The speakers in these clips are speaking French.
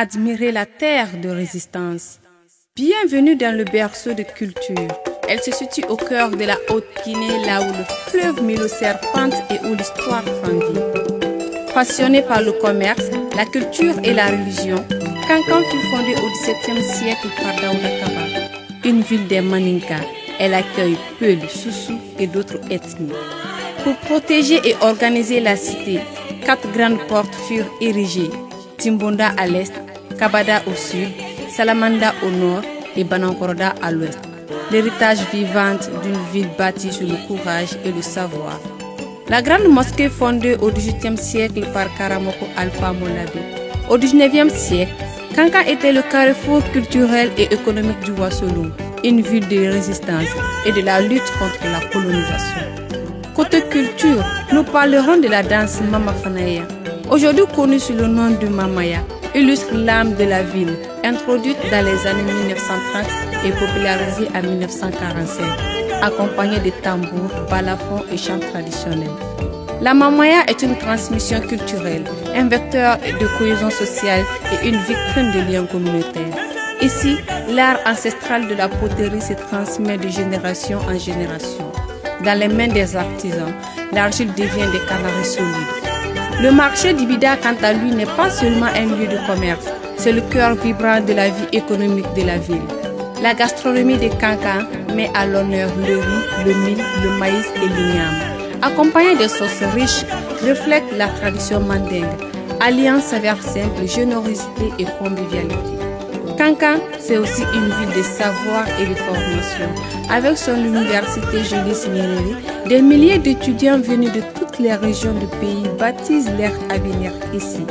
Admirez la terre de résistance. Bienvenue dans le berceau de culture. Elle se situe au cœur de la Haute-Guinée, là où le fleuve Milo serpente et où l'histoire prend vie. Passionnée par le commerce, la culture et la religion, Kankan fut fondée au XVIIe siècle par Daouda Kaba. Une ville des Maninka, elle accueille Peul, Soussou et d'autres ethnies. Pour protéger et organiser la cité, 4 grandes portes furent érigées. Timbonda à l'est, Kabada au sud, Salamanda au nord et Banankoroda à l'ouest. L'héritage vivant d'une ville bâtie sur le courage et le savoir. La grande mosquée fondée au XVIIIe siècle par Karamoko Alpha Molabi. Au XIXe siècle, Kankan était le carrefour culturel et économique du Wassoulou, une ville de résistance et de la lutte contre la colonisation. Côté culture, nous parlerons de la danse Mama Fanaya. Aujourd'hui connue sous le nom de Mamaya, illustre l'âme de la ville, introduite dans les années 1930 et popularisée en 1945, accompagnée de tambours, balafons et chants traditionnels. La Mamaya est une transmission culturelle, un vecteur de cohésion sociale et une vitrine de liens communautaires. Ici, l'art ancestral de la poterie se transmet de génération en génération. Dans les mains des artisans, l'argile devient des canaries solides. Le marché d'Ibida, quant à lui, n'est pas seulement un lieu de commerce, c'est le cœur vibrant de la vie économique de la ville. La gastronomie de Kankan met à l'honneur le riz, le mil, le maïs et l'igname. Accompagné de sauces riches, reflète la tradition mandingue, alliant saveurs simples, générosité et convivialité. Kankan, c'est aussi une ville de savoir et de formation. Avec son université Julius Nyerere, des milliers d'étudiants venus de toutes les régions du pays baptisent leur avenir ici,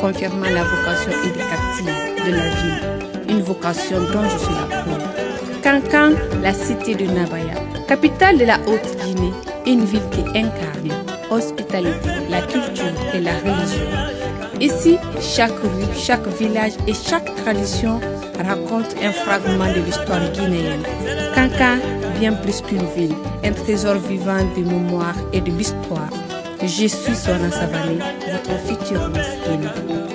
confirmant la vocation éducative de la ville, une vocation dont je suis la preuve. Kankan, la cité de Nabaya, capitale de la Haute-Guinée, une ville qui incarne l'hospitalité, la culture et la religion. Ici, chaque rue, chaque village et chaque tradition raconte un fragment de l'histoire guinéenne. Kankan, bien plus qu'une ville, un trésor vivant de mémoire et de l'histoire. Je suis Sona Savané, votre future Miss Guinée.